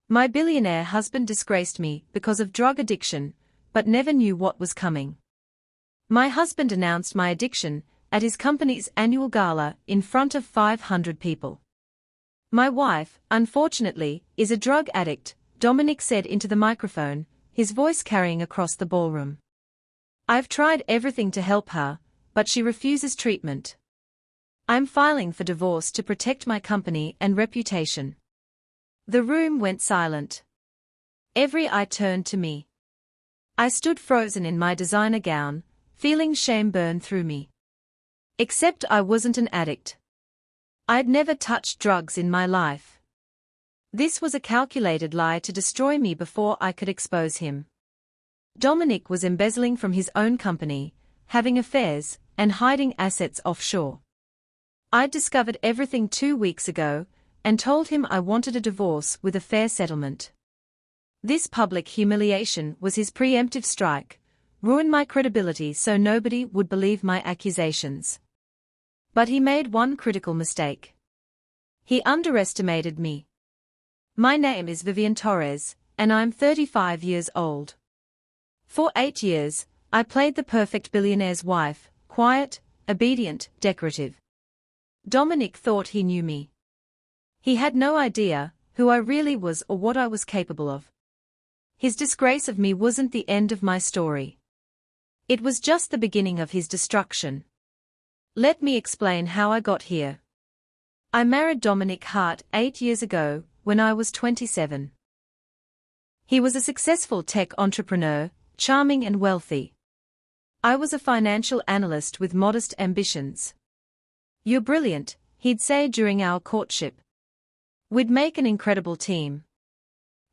My billionaire husband disgraced me because of drug addiction, but never knew what was coming. My husband announced my addiction at his company's annual gala in front of 500 people. My wife, unfortunately, is a drug addict, Dominic said into the microphone, his voice carrying across the ballroom. I've tried everything to help her, but she refuses treatment. I'm filing for divorce to protect my company and reputation. The room went silent. Every eye turned to me. I stood frozen in my designer gown, feeling shame burn through me. Except I wasn't an addict. I'd never touched drugs in my life. This was a calculated lie to destroy me before I could expose him. Dominic was embezzling from his own company, having affairs, and hiding assets offshore. I'd discovered everything 2 weeks ago, and told him I wanted a divorce with a fair settlement. This public humiliation was his preemptive strike, ruin my credibility so nobody would believe my accusations. But he made one critical mistake. He underestimated me. My name is Vivian Torres, and I'm 35 years old. For 8 years, I played the perfect billionaire's wife, quiet, obedient, decorative. Dominic thought he knew me. He had no idea who I really was or what I was capable of. His disgrace of me wasn't the end of my story. It was just the beginning of his destruction. Let me explain how I got here. I married Dominic Hart 8 years ago, when I was 27. He was a successful tech entrepreneur, charming and wealthy. I was a financial analyst with modest ambitions. "You're brilliant," he'd say during our courtship. We'd make an incredible team.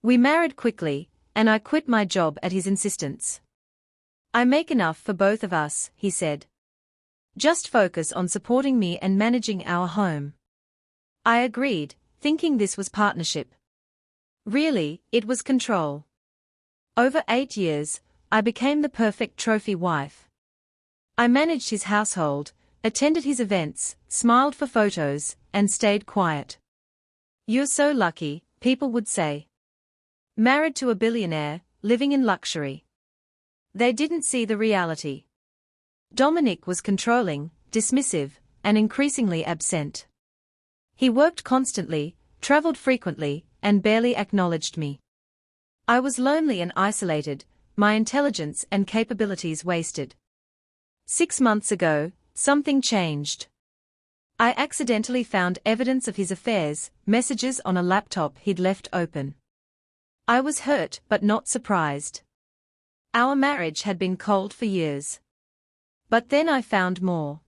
We married quickly, and I quit my job at his insistence. "I make enough for both of us," he said. "Just focus on supporting me and managing our home." I agreed, thinking this was partnership. Really, it was control. Over 8 years, I became the perfect trophy wife. I managed his household, attended his events, smiled for photos, and stayed quiet. "You're so lucky," people would say. Married to a billionaire, living in luxury. They didn't see the reality. Dominic was controlling, dismissive, and increasingly absent. He worked constantly, traveled frequently, and barely acknowledged me. I was lonely and isolated, my intelligence and capabilities wasted. 6 months ago, something changed. I accidentally found evidence of his affairs, messages on a laptop he'd left open. I was hurt but not surprised. Our marriage had been cold for years. But then I found more.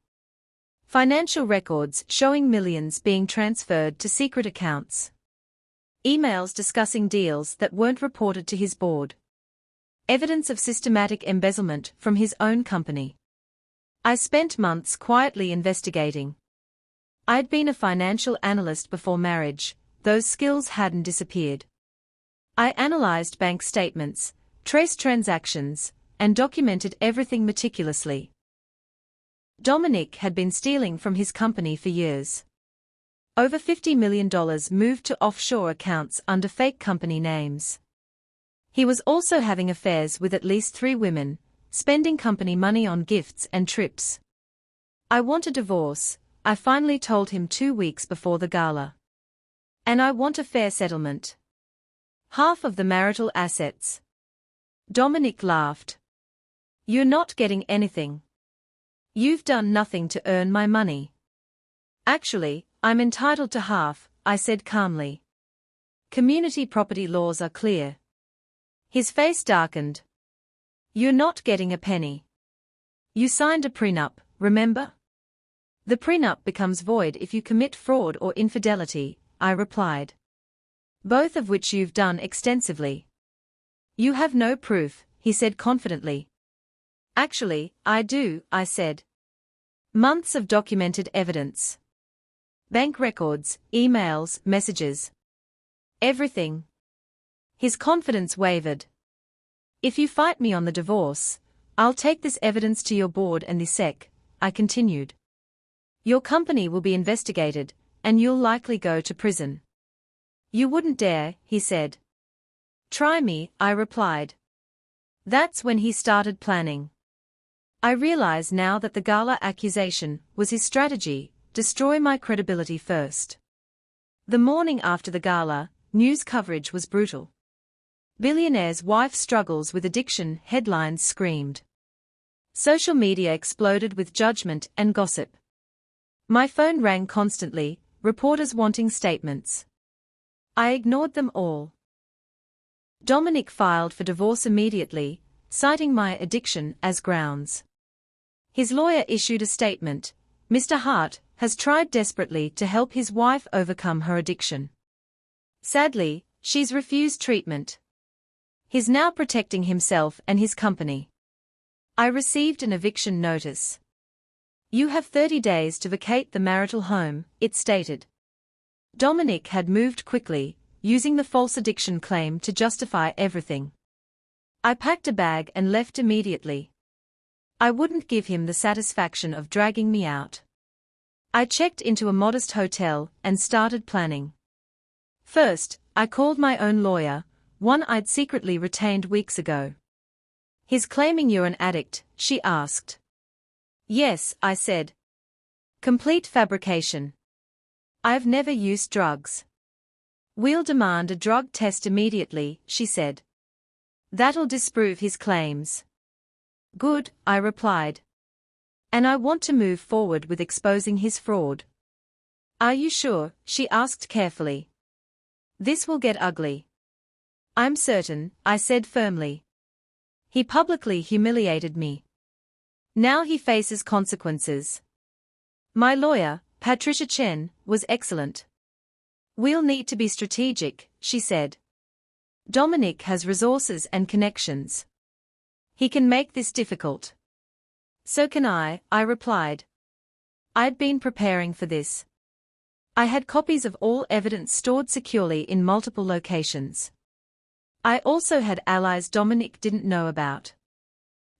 Financial records showing millions being transferred to secret accounts. Emails discussing deals that weren't reported to his board. Evidence of systematic embezzlement from his own company. I spent months quietly investigating. I'd been a financial analyst before marriage, those skills hadn't disappeared. I analyzed bank statements, traced transactions, and documented everything meticulously. Dominic had been stealing from his company for years. Over $50 million moved to offshore accounts under fake company names. He was also having affairs with at least 3 women, spending company money on gifts and trips. "I want a divorce," I finally told him 2 weeks before the gala. "And I want a fair settlement. Half of the marital assets." Dominic laughed. "You're not getting anything. You've done nothing to earn my money." "Actually, I'm entitled to half," I said calmly. "Community property laws are clear." His face darkened. "You're not getting a penny. You signed a prenup, remember? The prenup becomes void if you commit fraud or infidelity," I replied. "Both of which you've done extensively." "You have no proof," he said confidently. "Actually, I do," I said. "Months of documented evidence. Bank records, emails, messages. Everything." His confidence wavered. "If you fight me on the divorce, I'll take this evidence to your board and the SEC," I continued. "Your company will be investigated, and you'll likely go to prison." "You wouldn't dare," he said. Try me, I replied. That's when he started planning. I realize now that the gala accusation was his strategy, destroy my credibility first. The morning after the gala, news coverage was brutal. Billionaire's wife struggles with addiction, headlines screamed. Social media exploded with judgment and gossip. My phone rang constantly, reporters wanting statements. I ignored them all. Dominic filed for divorce immediately, citing my addiction as grounds. His lawyer issued a statement. Mr. Hart has tried desperately to help his wife overcome her addiction. Sadly, she's refused treatment. He's now protecting himself and his company. I received an eviction notice. You have 30 days to vacate the marital home, it stated. Dominic had moved quickly, using the false addiction claim to justify everything. I packed a bag and left immediately. I wouldn't give him the satisfaction of dragging me out. I checked into a modest hotel and started planning. First, I called my own lawyer, one I'd secretly retained weeks ago. He's claiming you're an addict, she asked. Yes, I said. Complete fabrication. I've never used drugs. We'll demand a drug test immediately, she said. That'll disprove his claims. Good, I replied. And I want to move forward with exposing his fraud. Are you sure? She asked carefully. This will get ugly. I'm certain, I said firmly. He publicly humiliated me. Now he faces consequences. My lawyer, Patricia Chen, was excellent. We'll need to be strategic, she said. Dominic has resources and connections. He can make this difficult. So can I replied. I'd been preparing for this. I had copies of all evidence stored securely in multiple locations. I also had allies Dominic didn't know about.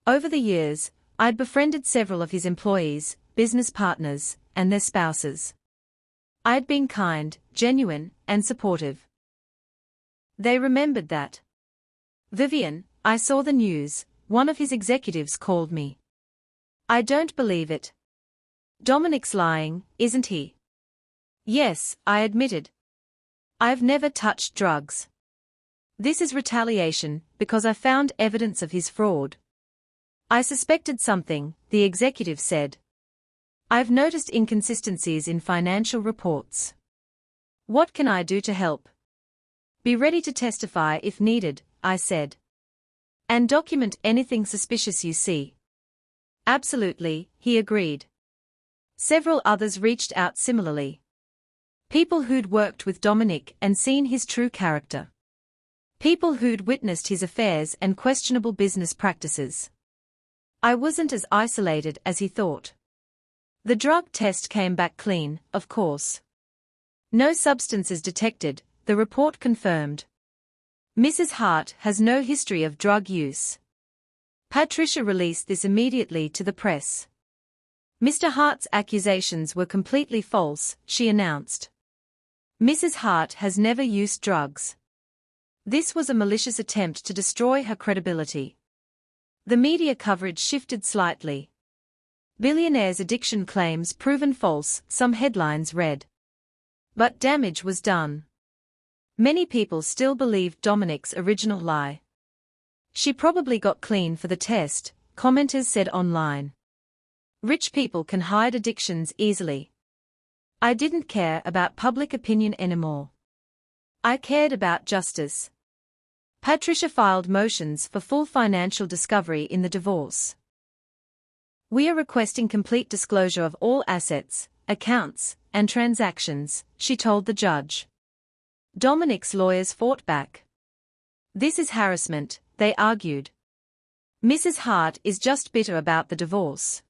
Over the years, I'd befriended several of his employees, business partners, and their spouses. I'd been kind, genuine, and supportive. They remembered that. Vivian, I saw the news, one of his executives called me. I don't believe it. Dominic's lying, isn't he? Yes, I admitted. I've never touched drugs. This is retaliation, because I found evidence of his fraud. I suspected something, the executive said. I've noticed inconsistencies in financial reports. What can I do to help? Be ready to testify if needed, I said. And document anything suspicious you see. Absolutely, he agreed. Several others reached out similarly. People who'd worked with Dominic and seen his true character. People who'd witnessed his affairs and questionable business practices. I wasn't as isolated as he thought. The drug test came back clean, of course. No substances detected, the report confirmed. Mrs. Hart has no history of drug use. Patricia released this immediately to the press. Mr. Hart's accusations were completely false, she announced. Mrs. Hart has never used drugs. This was a malicious attempt to destroy her credibility. The media coverage shifted slightly. Billionaire's addiction claims proven false, some headlines read. But damage was done. Many people still believed Dominic's original lie. She probably got clean for the test, commenters said online. Rich people can hide addictions easily. I didn't care about public opinion anymore. I cared about justice. Patricia filed motions for full financial discovery in the divorce. We are requesting complete disclosure of all assets, accounts, and transactions, she told the judge. Dominic's lawyers fought back. This is harassment, they argued. Mrs. Hart is just bitter about the divorce.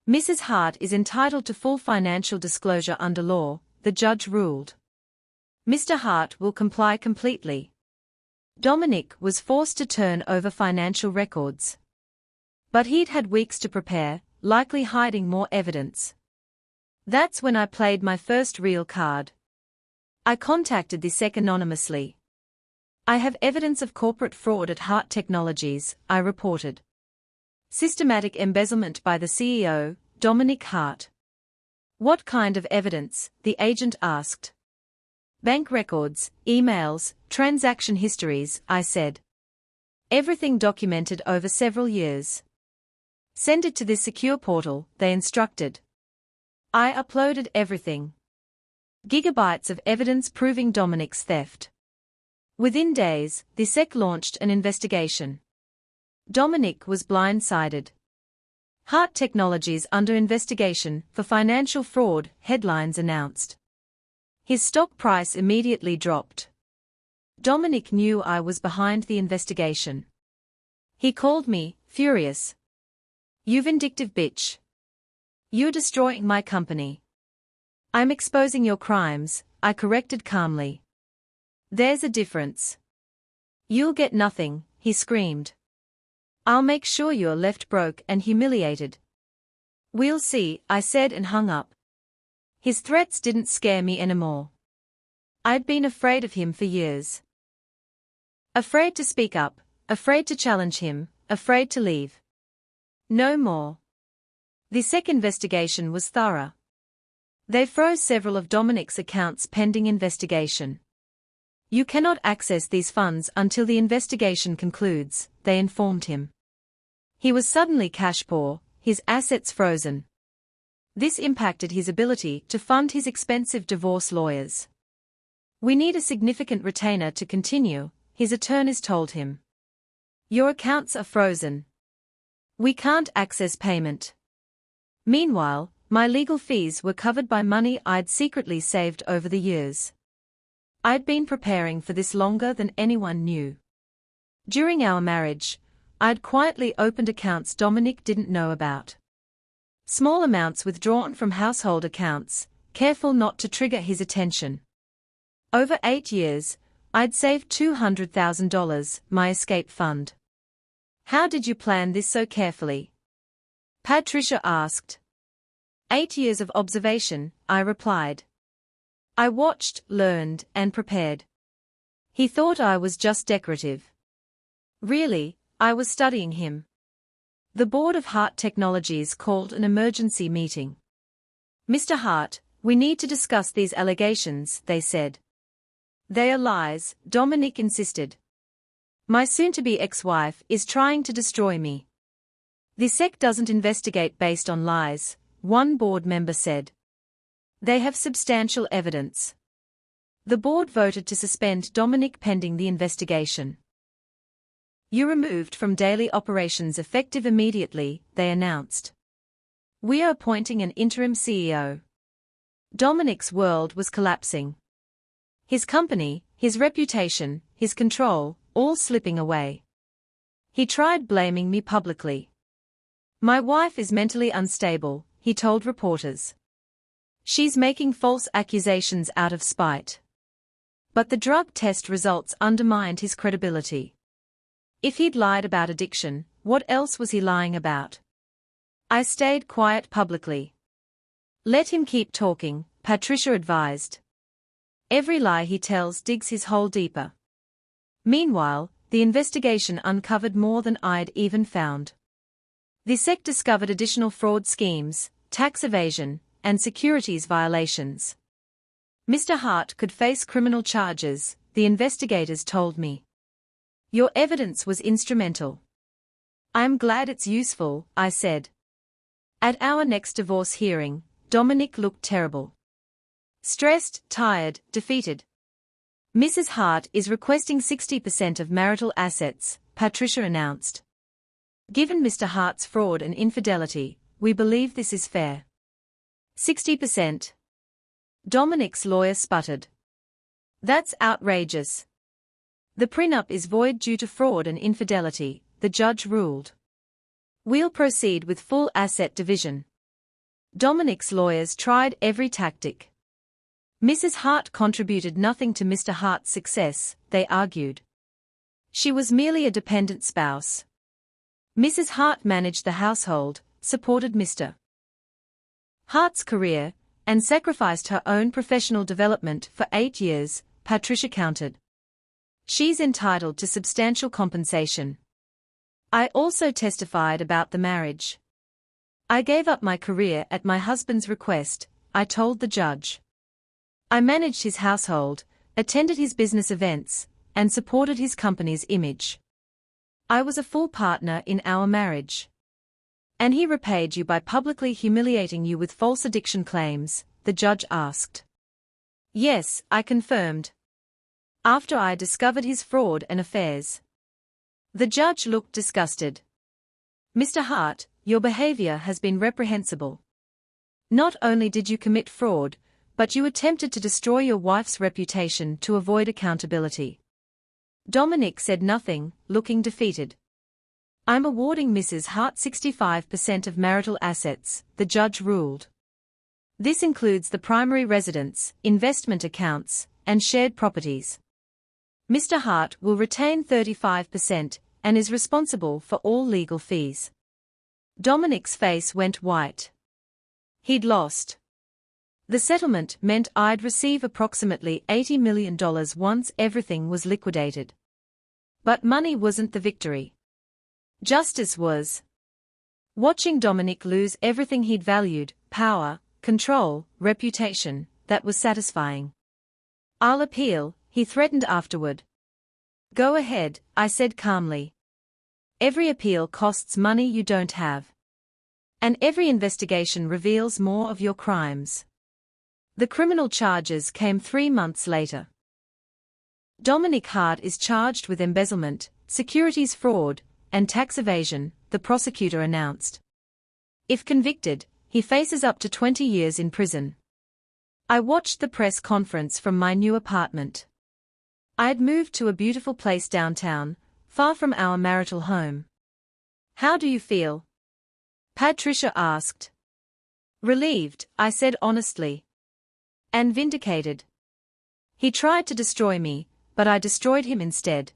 Mrs. Hart is entitled to full financial disclosure under law, the judge ruled. Mr. Hart will comply completely. Dominic was forced to turn over financial records. But he'd had weeks to prepare, likely hiding more evidence. That's when I played my first real card. I contacted the SEC anonymously. I have evidence of corporate fraud at Hart Technologies, I reported. Systematic embezzlement by the CEO, Dominic Hart. What kind of evidence? The agent asked. Bank records, emails, transaction histories, I said. Everything documented over several years. Send it to this secure portal, they instructed. I uploaded everything. Gigabytes of evidence proving Dominic's theft. Within days, the SEC launched an investigation. Dominic was blindsided. Hart Technologies under investigation for financial fraud, headlines announced. His stock price immediately dropped. Dominic knew I was behind the investigation. He called me, furious. You vindictive bitch. You're destroying my company. I'm exposing your crimes, I corrected calmly. There's a difference. You'll get nothing, he screamed. I'll make sure you're left broke and humiliated. We'll see, I said and hung up. His threats didn't scare me anymore. I'd been afraid of him for years. Afraid to speak up, afraid to challenge him, afraid to leave. No more. The SEC investigation was thorough. They froze several of Dominic's accounts pending investigation. You cannot access these funds until the investigation concludes, they informed him. He was suddenly cash poor, his assets frozen. This impacted his ability to fund his expensive divorce lawyers. We need a significant retainer to continue, his attorneys told him. Your accounts are frozen. We can't access payment. Meanwhile, my legal fees were covered by money I'd secretly saved over the years. I'd been preparing for this longer than anyone knew. During our marriage, I'd quietly opened accounts Dominic didn't know about. Small amounts withdrawn from household accounts, careful not to trigger his attention. Over 8 years, I'd saved $200,000, my escape fund. How did you plan this so carefully? Patricia asked. 8 years of observation, I replied. I watched, learned, and prepared. He thought I was just decorative. Really, I was studying him. The board of Hart Technologies called an emergency meeting. Mr. Hart, we need to discuss these allegations, they said. They are lies, Dominic insisted. My soon-to-be ex-wife is trying to destroy me. The SEC doesn't investigate based on lies, one board member said. They have substantial evidence. The board voted to suspend Dominic pending the investigation. You're removed from daily operations effective immediately, they announced. We are appointing an interim CEO. Dominic's world was collapsing. His company, his reputation, his control, all slipping away. He tried blaming me publicly. My wife is mentally unstable, he told reporters. She's making false accusations out of spite. But the drug test results undermined his credibility. If he'd lied about addiction, what else was he lying about? I stayed quiet publicly. Let him keep talking, Patricia advised. Every lie he tells digs his hole deeper. Meanwhile, the investigation uncovered more than I'd even found. The SEC discovered additional fraud schemes, tax evasion, and securities violations. Mr. Hart could face criminal charges, the investigators told me. Your evidence was instrumental. I'm glad it's useful, I said. At our next divorce hearing, Dominic looked terrible. Stressed, tired, defeated. Mrs. Hart is requesting 60% of marital assets, Patricia announced. Given Mr. Hart's fraud and infidelity, we believe this is fair. 60%. Dominic's lawyer sputtered. That's outrageous. The prenup is void due to fraud and infidelity, the judge ruled. We'll proceed with full asset division. Dominic's lawyers tried every tactic. Mrs. Hart contributed nothing to Mr. Hart's success, they argued. She was merely a dependent spouse. Mrs. Hart managed the household, supported Mr. Hart's career, and sacrificed her own professional development for 8 years, Patricia countered. She's entitled to substantial compensation. I also testified about the marriage. I gave up my career at my husband's request, I told the judge. I managed his household, attended his business events, and supported his company's image. I was a full partner in our marriage. And he repaid you by publicly humiliating you with false addiction claims, the judge asked. Yes, I confirmed. After I discovered his fraud and affairs. The judge looked disgusted. Mr. Hart, your behavior has been reprehensible. Not only did you commit fraud, but you attempted to destroy your wife's reputation to avoid accountability. Dominic said nothing, looking defeated. I'm awarding Mrs. Hart 65% of marital assets, the judge ruled. This includes the primary residence, investment accounts, and shared properties. Mr. Hart will retain 35% and is responsible for all legal fees. Dominic's face went white. He'd lost. The settlement meant I'd receive approximately $80 million once everything was liquidated. But money wasn't the victory. Justice was. Watching Dominic lose everything he'd valued, power, control, reputation, that was satisfying. I'll appeal, he threatened afterward. Go ahead, I said calmly. Every appeal costs money you don't have. And every investigation reveals more of your crimes. The criminal charges came 3 months later. Dominic Hart is charged with embezzlement, securities fraud, and tax evasion, the prosecutor announced. If convicted, he faces up to 20 years in prison. I watched the press conference from my new apartment. I had moved to a beautiful place downtown, far from our marital home. How do you feel? Patricia asked. Relieved, I said honestly. And vindicated. He tried to destroy me, but I destroyed him instead.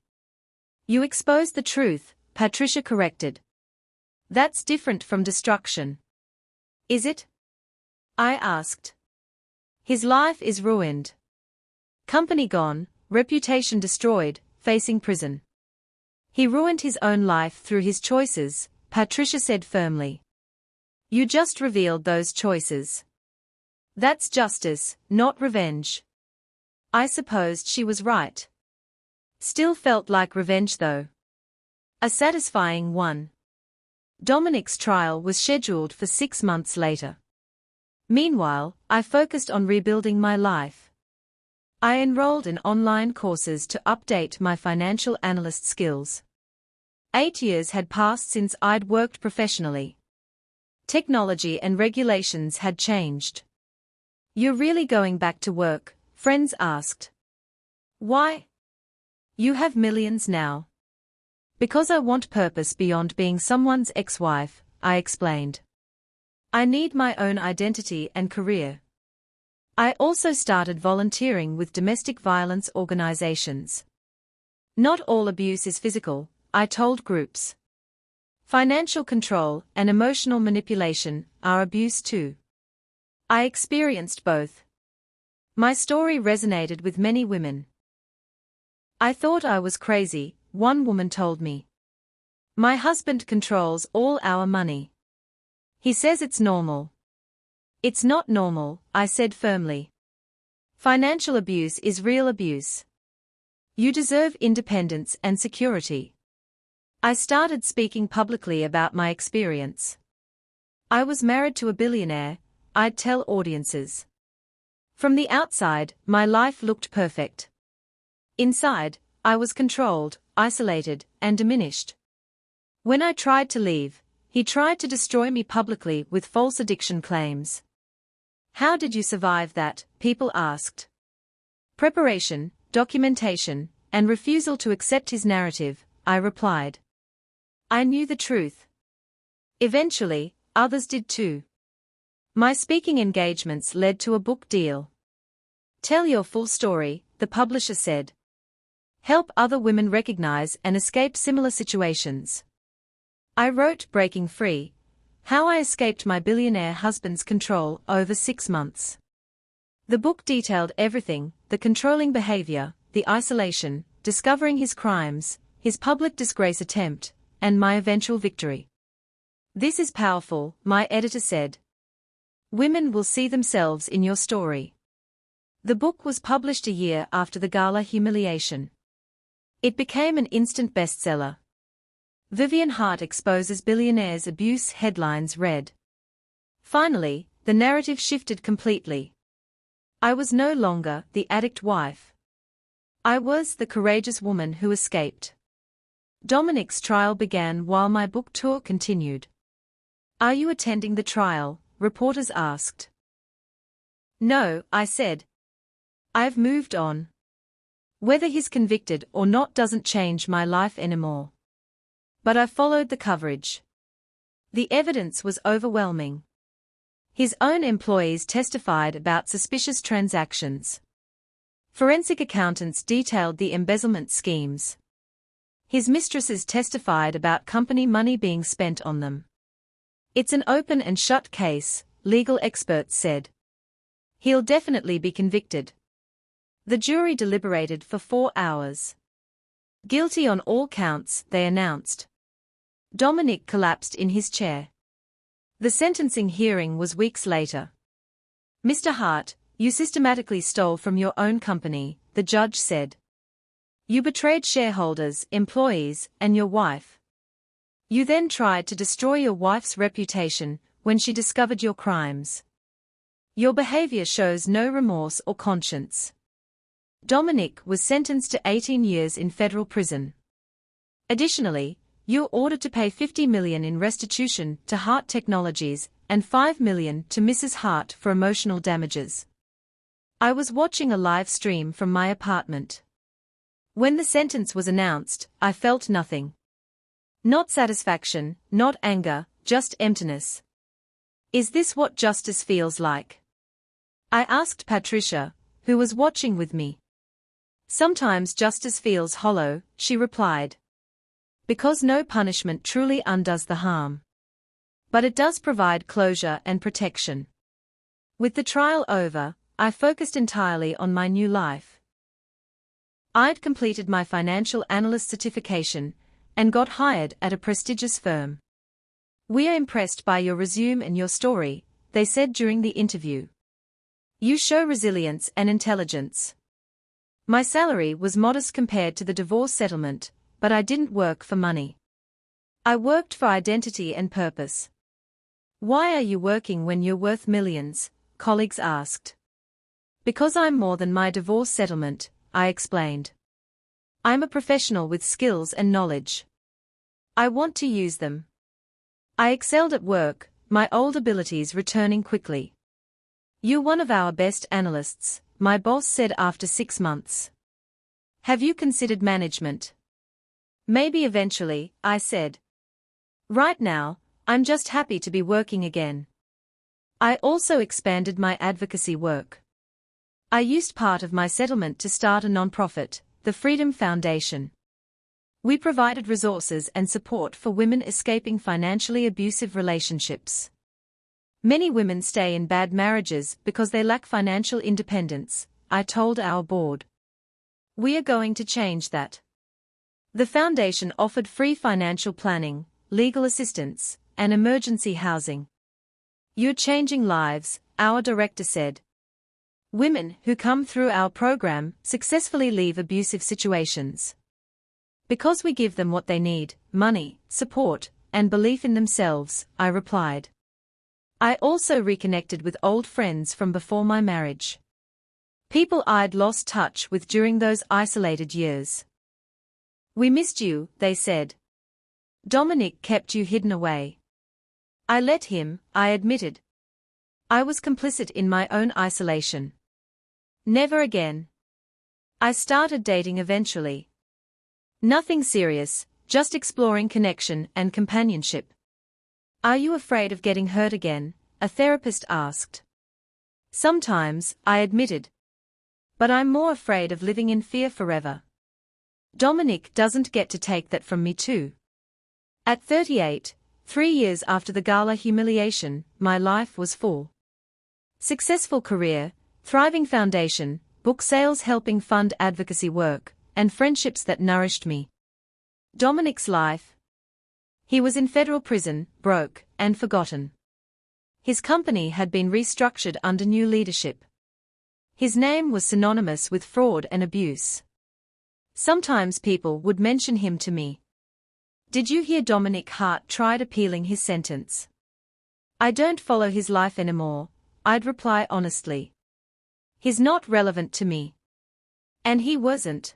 You exposed the truth, Patricia corrected. That's different from destruction. Is it? I asked. His life is ruined. Company gone, reputation destroyed, facing prison. He ruined his own life through his choices, Patricia said firmly. You just revealed those choices. That's justice, not revenge. I supposed she was right. Still felt like revenge though. A satisfying one. Dominic's trial was scheduled for 6 months later. Meanwhile, I focused on rebuilding my life. I enrolled in online courses to update my financial analyst skills. 8 years had passed since I'd worked professionally. Technology and regulations had changed. You're really going back to work? Friends asked. Why? You have millions now. Because I want purpose beyond being someone's ex-wife, I explained. I need my own identity and career. I also started volunteering with domestic violence organizations. Not all abuse is physical, I told groups. Financial control and emotional manipulation are abuse too. I experienced both. My story resonated with many women. I thought I was crazy, one woman told me. My husband controls all our money. He says it's normal. It's not normal, I said firmly. Financial abuse is real abuse. You deserve independence and security. I started speaking publicly about my experience. I was married to a billionaire, I'd tell audiences. From the outside, my life looked perfect. Inside, I was controlled, isolated, and diminished. When I tried to leave, he tried to destroy me publicly with false addiction claims. How did you survive that? People asked. Preparation, documentation, and refusal to accept his narrative, I replied. I knew the truth. Eventually, others did too. My speaking engagements led to a book deal. Tell your full story, the publisher said. Help other women recognize and escape similar situations. I wrote Breaking Free: How I Escaped My Billionaire Husband's Control over 6 months. The book detailed everything: the controlling behavior, the isolation, discovering his crimes, his public disgrace attempt, and my eventual victory. This is powerful, my editor said. Women will see themselves in your story. The book was published a year after the gala humiliation. It became an instant bestseller. Vivian Hart exposes billionaire's abuse, headlines read. Finally, the narrative shifted completely. I was no longer the addict wife. I was the courageous woman who escaped. Dominic's trial began while my book tour continued. Are you attending the trial? Reporters asked. No, I said. I've moved on. Whether he's convicted or not doesn't change my life anymore. But I followed the coverage. The evidence was overwhelming. His own employees testified about suspicious transactions. Forensic accountants detailed the embezzlement schemes. His mistresses testified about company money being spent on them. It's an open and shut case, legal experts said. He'll definitely be convicted. The jury deliberated for 4 hours. Guilty on all counts, they announced. Dominic collapsed in his chair. The sentencing hearing was weeks later. Mr. Hart, you systematically stole from your own company, the judge said. You betrayed shareholders, employees, and your wife. You then tried to destroy your wife's reputation when she discovered your crimes. Your behavior shows no remorse or conscience. Dominic was sentenced to 18 years in federal prison. Additionally, you're ordered to pay $50 million in restitution to Hart Technologies and $5 million to Mrs. Hart for emotional damages. I was watching a live stream from my apartment. When the sentence was announced, I felt nothing. Not satisfaction, not anger, just emptiness. Is this what justice feels like? I asked Patricia, who was watching with me. Sometimes justice feels hollow, she replied. Because no punishment truly undoes the harm. But it does provide closure and protection. With the trial over, I focused entirely on my new life. I'd completed my financial analyst certification and got hired at a prestigious firm. We are impressed by your resume and your story, they said during the interview. You show resilience and intelligence. My salary was modest compared to the divorce settlement, but I didn't work for money. I worked for identity and purpose. Why are you working when you're worth millions? Colleagues asked. Because I'm more than my divorce settlement, I explained. I'm a professional with skills and knowledge. I want to use them. I excelled at work, my old abilities returning quickly. You're one of our best analysts, my boss said after 6 months. Have you considered management? Maybe eventually, I said. Right now, I'm just happy to be working again. I also expanded my advocacy work. I used part of my settlement to start a nonprofit, the Freedom Foundation. We provided resources and support for women escaping financially abusive relationships. Many women stay in bad marriages because they lack financial independence, I told our board. We are going to change that. The foundation offered free financial planning, legal assistance, and emergency housing. You're changing lives, our director said. Women who come through our program successfully leave abusive situations. Because we give them what they need, money, support, and belief in themselves, I replied. I also reconnected with old friends from before my marriage. People I'd lost touch with during those isolated years. We missed you, they said. Dominic kept you hidden away. I let him, I admitted. I was complicit in my own isolation. Never again. I started dating eventually. Nothing serious, just exploring connection and companionship. Are you afraid of getting hurt again? A therapist asked. Sometimes, I admitted. But I'm more afraid of living in fear forever. Dominic doesn't get to take that from me too. At 38, 3 years after the gala humiliation, my life was full. Successful career, thriving foundation, book sales helping fund advocacy work, and friendships that nourished me. Dominic's life. He was in federal prison, broke, and forgotten. His company had been restructured under new leadership. His name was synonymous with fraud and abuse. Sometimes people would mention him to me. Did you hear Dominic Hart tried appealing his sentence? I don't follow his life anymore, I'd reply honestly. He's not relevant to me. And he wasn't.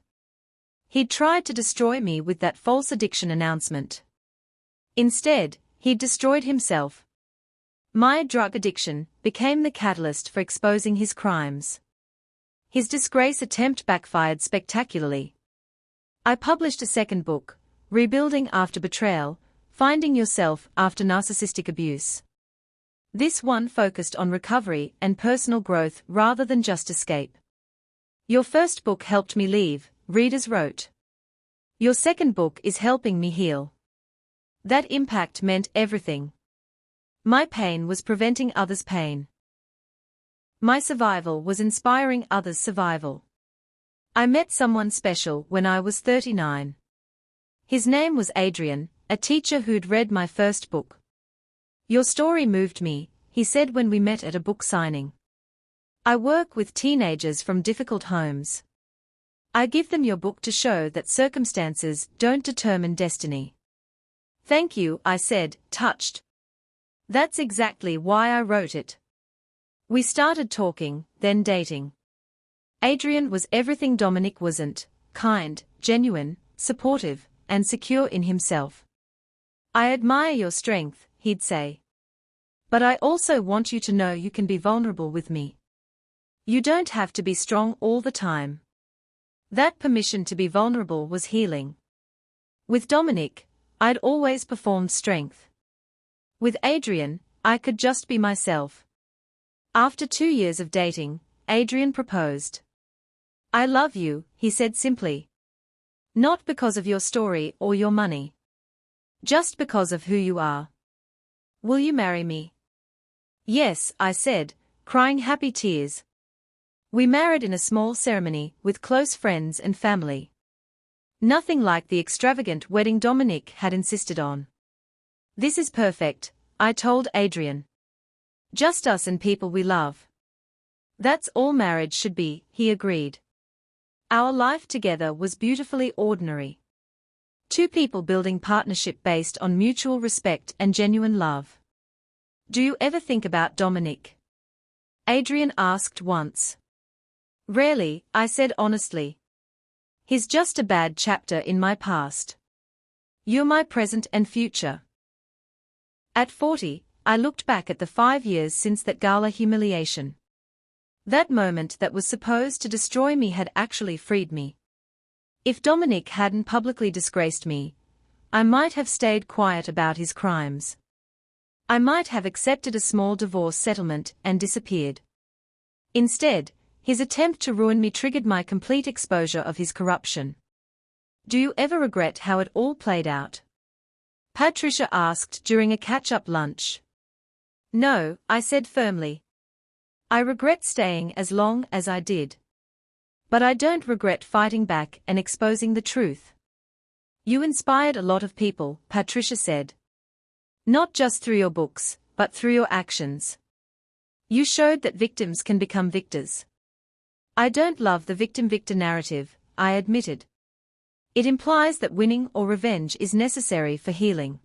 He'd tried to destroy me with that false addiction announcement. Instead, he'd destroyed himself. My drug addiction became the catalyst for exposing his crimes. His disgrace attempt backfired spectacularly. I published a second book, Rebuilding After Betrayal, Finding Yourself After Narcissistic Abuse. This one focused on recovery and personal growth rather than just escape. Your first book helped me leave, readers wrote. Your second book is helping me heal. That impact meant everything. My pain was preventing others' pain. My survival was inspiring others' survival. I met someone special when I was 39. His name was Adrian, a teacher who'd read my first book. Your story moved me, he said when we met at a book signing. I work with teenagers from difficult homes. I give them your book to show that circumstances don't determine destiny. Thank you, I said, touched. That's exactly why I wrote it. We started talking, then dating. Adrian was everything Dominic wasn't: kind, genuine, supportive, and secure in himself. I admire your strength, he'd say. But I also want you to know you can be vulnerable with me. You don't have to be strong all the time. That permission to be vulnerable was healing. With Dominic, I'd always performed strength. With Adrian, I could just be myself. After 2 years of dating, Adrian proposed. I love you, he said simply. Not because of your story or your money. Just because of who you are. Will you marry me? Yes, I said, crying happy tears. We married in a small ceremony with close friends and family. Nothing like the extravagant wedding Dominic had insisted on. This is perfect, I told Adrian. Just us and people we love. That's all marriage should be, he agreed. Our life together was beautifully ordinary. Two people building partnership based on mutual respect and genuine love. Do you ever think about Dominic? Adrian asked once. Rarely, I said honestly. He's just a bad chapter in my past. You're my present and future. At 40, I looked back at the 5 years since that gala humiliation. That moment that was supposed to destroy me had actually freed me. If Dominic hadn't publicly disgraced me, I might have stayed quiet about his crimes. I might have accepted a small divorce settlement and disappeared. Instead, his attempt to ruin me triggered my complete exposure of his corruption. Do you ever regret how it all played out? Patricia asked during a catch-up lunch. No, I said firmly. I regret staying as long as I did. But I don't regret fighting back and exposing the truth. You inspired a lot of people, Patricia said. Not just through your books, but through your actions. You showed that victims can become victors. I don't love the victim-victor narrative, I admitted. It implies that winning or revenge is necessary for healing.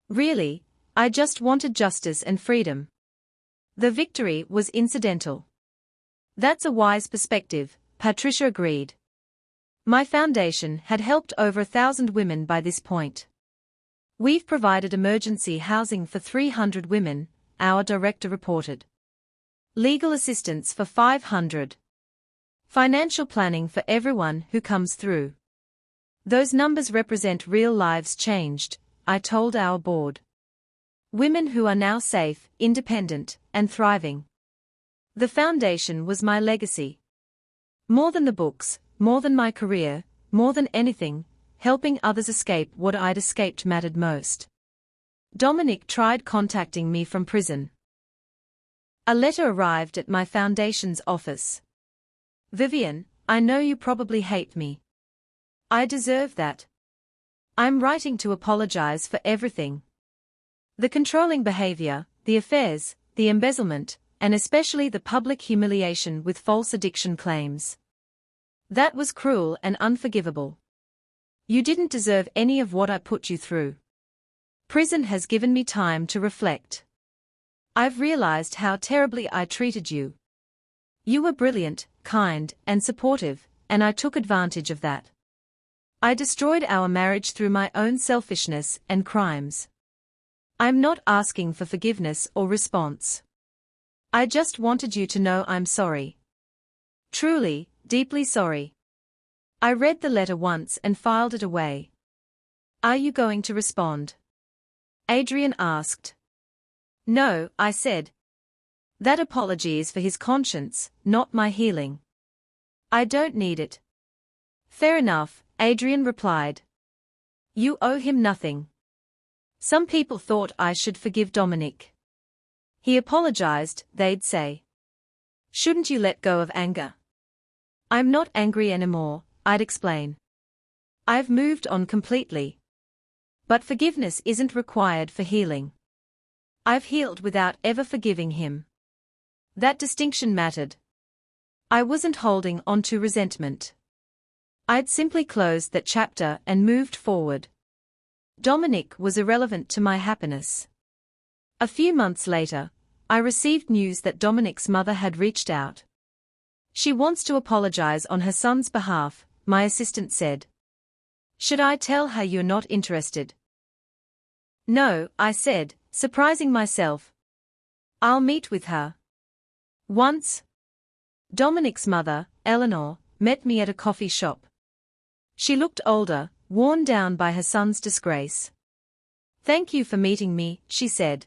Really, I just wanted justice and freedom. The victory was incidental. That's a wise perspective, Patricia agreed. My foundation had helped over 1,000 women by this point. We've provided emergency housing for 300 women, our director reported. Legal assistance for 500. Financial planning for everyone who comes through. Those numbers represent real lives changed, I told our board. Women who are now safe, independent, and thriving. The foundation was my legacy. More than the books, more than my career, more than anything, helping others escape what I'd escaped mattered most. Dominic tried contacting me from prison. A letter arrived at my foundation's office. Vivian, I know you probably hate me. I deserve that. I'm writing to apologize for everything. The controlling behavior, the affairs, the embezzlement, and especially the public humiliation with false addiction claims. That was cruel and unforgivable. You didn't deserve any of what I put you through. Prison has given me time to reflect. I've realized how terribly I treated you. You were brilliant, kind, and supportive, and I took advantage of that. I destroyed our marriage through my own selfishness and crimes. I'm not asking for forgiveness or response. I just wanted you to know I'm sorry. Truly, deeply sorry. I read the letter once and filed it away. Are you going to respond? Adrian asked. No, I said. That apology is for his conscience, not my healing. I don't need it. Fair enough, Adrian replied. You owe him nothing. Some people thought I should forgive Dominic. He apologized, they'd say. Shouldn't you let go of anger? I'm not angry anymore, I'd explain. I've moved on completely. But forgiveness isn't required for healing. I've healed without ever forgiving him. That distinction mattered. I wasn't holding on to resentment. I'd simply closed that chapter and moved forward. Dominic was irrelevant to my happiness. A few months later, I received news that Dominic's mother had reached out. She wants to apologize on her son's behalf, my assistant said. Should I tell her you're not interested? No, I said, surprising myself. I'll meet with her. Once. Dominic's mother, Eleanor, met me at a coffee shop. She looked older, worn down by her son's disgrace. Thank you for meeting me, she said.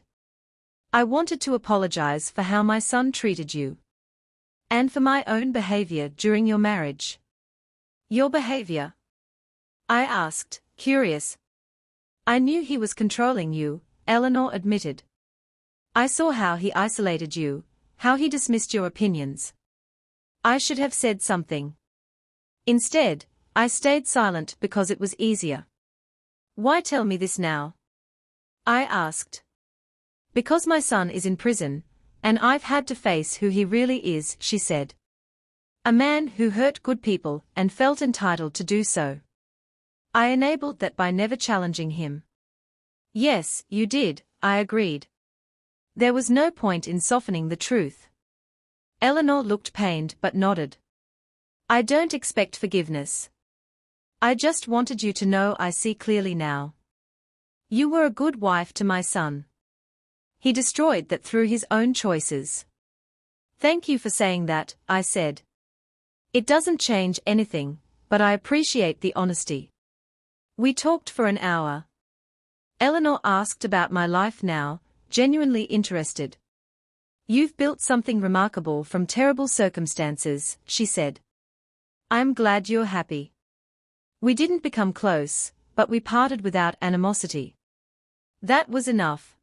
I wanted to apologize for how my son treated you. And for my own behavior during your marriage. Your behavior? I asked, curious. I knew he was controlling you, Eleanor admitted. I saw how he isolated you, how he dismissed your opinions. I should have said something. Instead, I stayed silent because it was easier. Why tell me this now? I asked. Because my son is in prison, and I've had to face who he really is, she said. A man who hurt good people and felt entitled to do so. I enabled that by never challenging him. Yes, you did, I agreed. There was no point in softening the truth. Eleanor looked pained but nodded. I don't expect forgiveness. I just wanted you to know I see clearly now. You were a good wife to my son. He destroyed that through his own choices. Thank you for saying that, I said. It doesn't change anything, but I appreciate the honesty. We talked for an hour. Eleanor asked about my life now, genuinely interested. You've built something remarkable from terrible circumstances, she said. I'm glad you're happy. We didn't become close, but we parted without animosity. That was enough.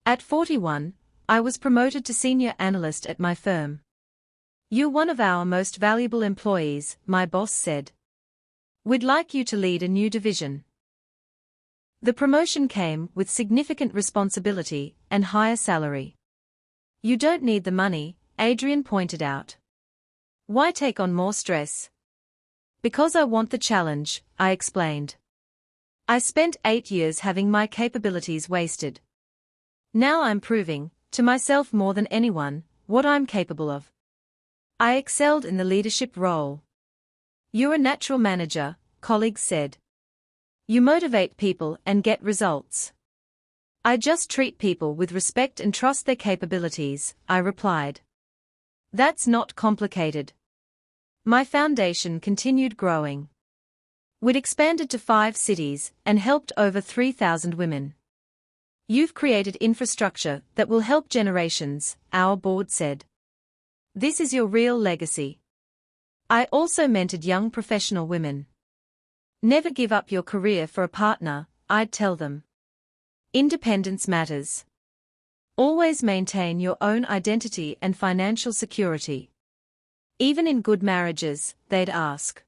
At 41, I was promoted to senior analyst at my firm. You're one of our most valuable employees, my boss said. We'd like you to lead a new division. The promotion came with significant responsibility and higher salary. You don't need the money, Adrian pointed out. Why take on more stress? Because I want the challenge, I explained. I spent 8 years having my capabilities wasted. Now I'm proving, to myself more than anyone, what I'm capable of. I excelled in the leadership role. You're a natural manager, colleagues said. You motivate people and get results. I just treat people with respect and trust their capabilities, I replied. That's not complicated. My foundation continued growing. We'd expanded to 5 cities and helped over 3,000 women. You've created infrastructure that will help generations, our board said. This is your real legacy. I also mentored young professional women. Never give up your career for a partner, I'd tell them. Independence matters. Always maintain your own identity and financial security. Even in good marriages, they'd ask.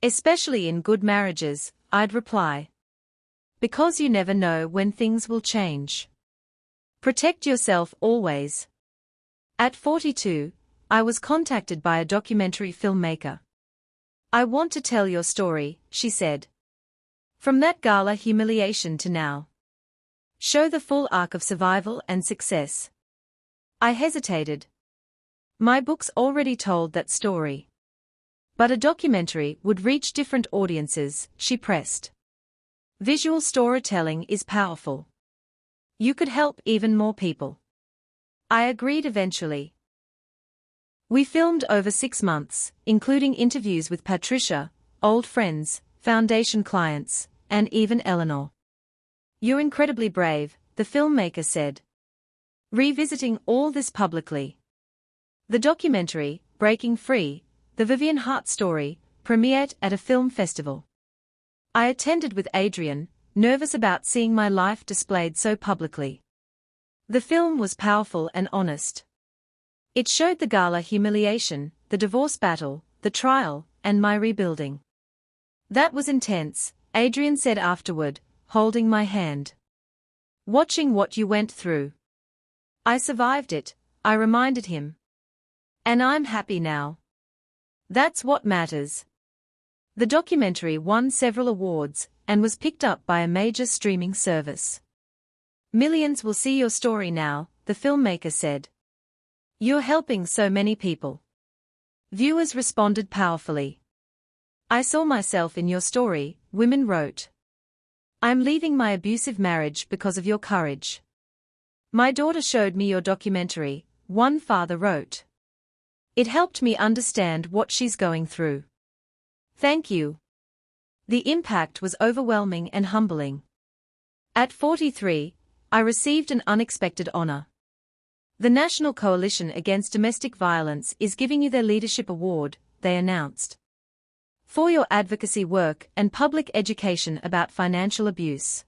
Especially in good marriages, I'd reply. Because you never know when things will change. Protect yourself always. At 42, I was contacted by a documentary filmmaker. I want to tell your story, she said. From that gala humiliation to now. Show the full arc of survival and success. I hesitated. My books already told that story. But a documentary would reach different audiences, she pressed. Visual storytelling is powerful. You could help even more people. I agreed eventually. We filmed over 6 months, including interviews with Patricia, old friends, foundation clients, and even Eleanor. You're incredibly brave, the filmmaker said. Revisiting all this publicly. The documentary, Breaking Free, the Vivian Hart story, premiered at a film festival. I attended with Adrian, nervous about seeing my life displayed so publicly. The film was powerful and honest. It showed the gala humiliation, the divorce battle, the trial, and my rebuilding. That was intense, Adrian said afterward, holding my hand. Watching what you went through. I survived it, I reminded him. And I'm happy now. That's what matters. The documentary won several awards and was picked up by a major streaming service. Millions will see your story now, the filmmaker said. You're helping so many people. Viewers responded powerfully. I saw myself in your story, women wrote. I'm leaving my abusive marriage because of your courage. My daughter showed me your documentary, one father wrote. It helped me understand what she's going through. Thank you. The impact was overwhelming and humbling. At 43, I received an unexpected honor. The National Coalition Against Domestic Violence is giving you their Leadership Award, they announced. For your advocacy work and public education about financial abuse.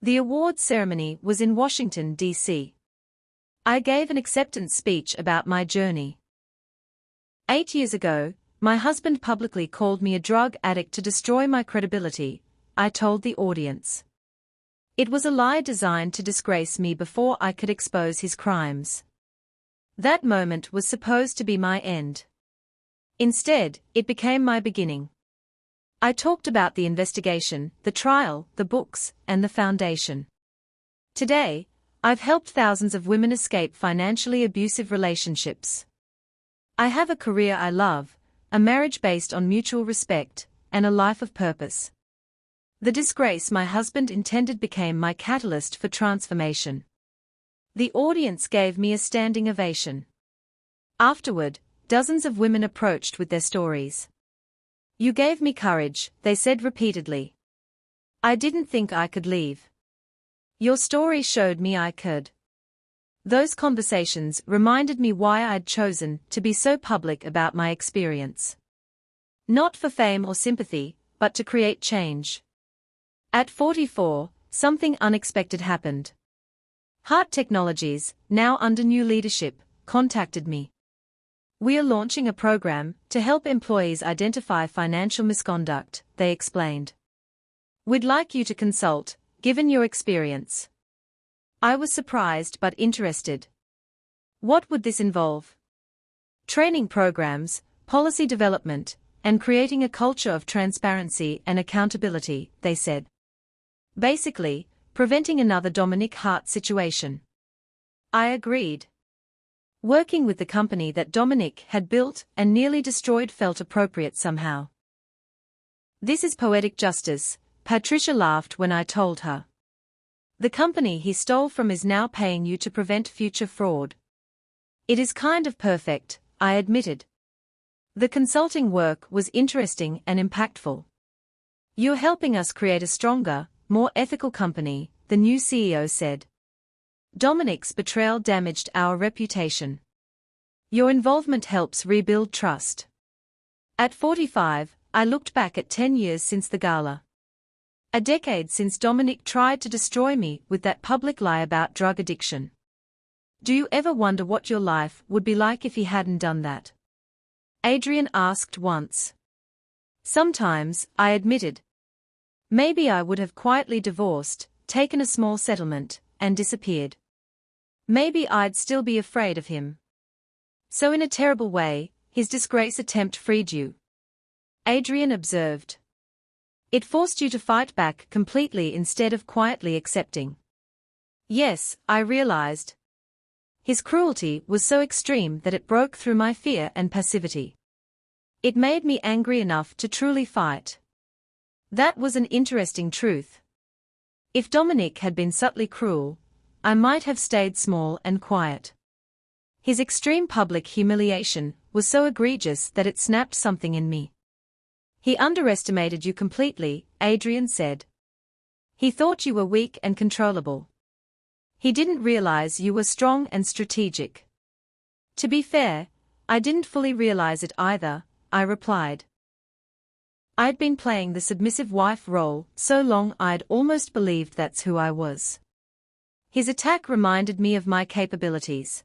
The awards ceremony was in Washington, D.C. I gave an acceptance speech about my journey. 8 years ago, my husband publicly called me a drug addict to destroy my credibility, I told the audience. It was a lie designed to disgrace me before I could expose his crimes. That moment was supposed to be my end. Instead, it became my beginning. I talked about the investigation, the trial, the books, and the foundation. Today, I've helped thousands of women escape financially abusive relationships. I have a career I love, a marriage based on mutual respect, and a life of purpose. The disgrace my husband intended became my catalyst for transformation. The audience gave me a standing ovation. Afterward, dozens of women approached with their stories. You gave me courage, they said repeatedly. I didn't think I could leave. Your story showed me I could. Those conversations reminded me why I'd chosen to be so public about my experience. Not for fame or sympathy, but to create change. At 44, something unexpected happened. Hart Technologies, now under new leadership, contacted me. We are launching a program to help employees identify financial misconduct, they explained. We'd like you to consult, given your experience. I was surprised but interested. What would this involve? Training programs, policy development, and creating a culture of transparency and accountability, they said. Basically, preventing another Dominic Hart situation. I agreed. Working with the company that Dominic had built and nearly destroyed felt appropriate somehow. This is poetic justice, Patricia laughed when I told her. The company he stole from is now paying you to prevent future fraud. It is kind of perfect, I admitted. The consulting work was interesting and impactful. You're helping us create a stronger, more ethical company, the new CEO said. Dominic's betrayal damaged our reputation. Your involvement helps rebuild trust. At 45, I looked back at 10 years since the gala. A decade since Dominic tried to destroy me with that public lie about drug addiction. Do you ever wonder what your life would be like if he hadn't done that? Adrian asked once. Sometimes, I admitted. Maybe I would have quietly divorced, taken a small settlement, and disappeared. Maybe I'd still be afraid of him. So in a terrible way, his disgrace attempt freed you. Adrian observed. It forced you to fight back completely instead of quietly accepting. Yes, I realized. His cruelty was so extreme that it broke through my fear and passivity. It made me angry enough to truly fight. That was an interesting truth. If Dominic had been subtly cruel, I might have stayed small and quiet. His extreme public humiliation was so egregious that it snapped something in me. He underestimated you completely, Adrian said. He thought you were weak and controllable. He didn't realize you were strong and strategic. To be fair, I didn't fully realize it either, I replied. I'd been playing the submissive wife role so long I'd almost believed that's who I was. His attack reminded me of my capabilities.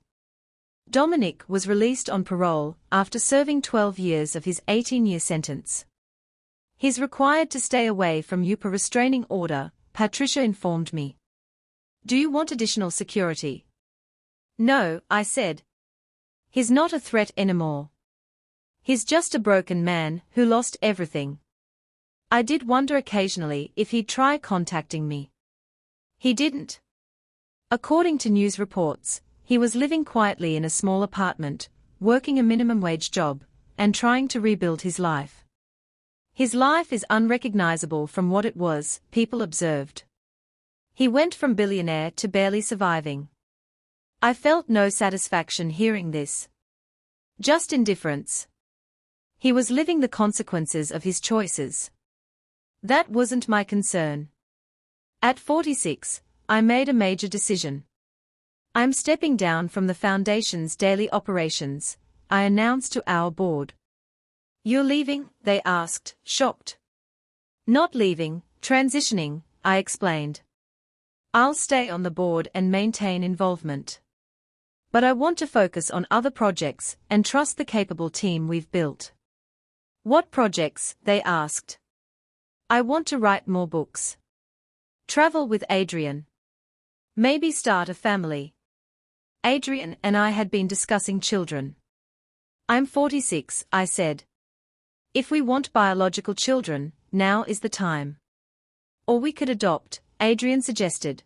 Dominic was released on parole after serving 12 years of his 18-year sentence. He's required to stay away from you per restraining order, Patricia informed me. Do you want additional security? No, I said. He's not a threat anymore. He's just a broken man who lost everything. I did wonder occasionally if he'd try contacting me. He didn't. According to news reports, he was living quietly in a small apartment, working a minimum wage job, and trying to rebuild his life. His life is unrecognizable from what it was, people observed. He went from billionaire to barely surviving. I felt no satisfaction hearing this. Just indifference. He was living the consequences of his choices. That wasn't my concern. At 46, I made a major decision. I'm stepping down from the foundation's daily operations, I announced to our board. You're leaving? They asked, shocked. Not leaving, transitioning, I explained. I'll stay on the board and maintain involvement. But I want to focus on other projects and trust the capable team we've built. What projects? They asked. I want to write more books. Travel with Adrian. Maybe start a family. Adrian and I had been discussing children. I'm 46, I said. If we want biological children, now is the time. Or we could adopt, Adrian suggested.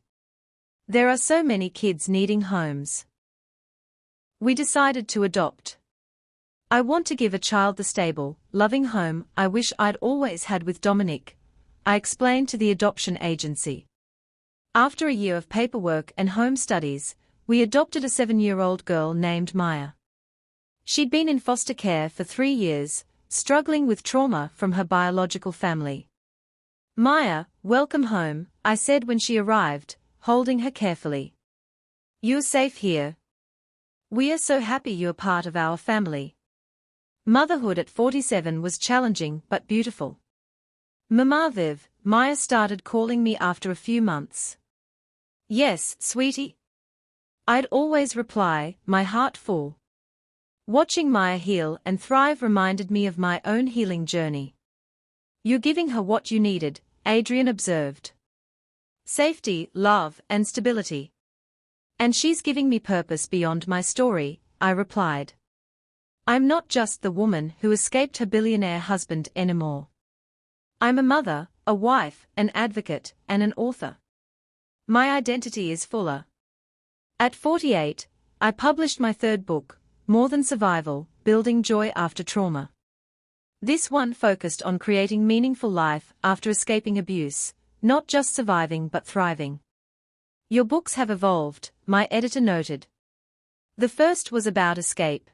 There are so many kids needing homes. We decided to adopt. I want to give a child the stable, loving home I wish I'd always had with Dominic, I explained to the adoption agency. After a year of paperwork and home studies, we adopted a 7-year-old girl named Maya. She'd been in foster care for 3 years, struggling with trauma from her biological family. Maya, welcome home, I said when she arrived, holding her carefully. You're safe here. We are so happy you're part of our family. Motherhood at 47 was challenging but beautiful. Mama Viv, Maya started calling me after a few months. Yes, sweetie. I'd always reply, my heart full. Watching Maya heal and thrive reminded me of my own healing journey. You're giving her what you needed, Adrian observed. Safety, love, and stability. And she's giving me purpose beyond my story, I replied. I'm not just the woman who escaped her billionaire husband anymore. I'm a mother, a wife, an advocate, and an author. My identity is fuller. At 48, I published my third book, More Than Survival, Building Joy After Trauma. This one focused on creating meaningful life after escaping abuse, not just surviving but thriving. Your books have evolved, my editor noted. The first was about escape.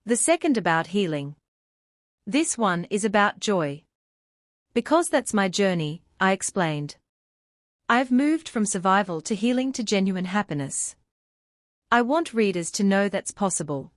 The second about healing. This one is about joy. Because that's my journey, I explained. I've moved from survival to healing to genuine happiness. I want readers to know that's possible.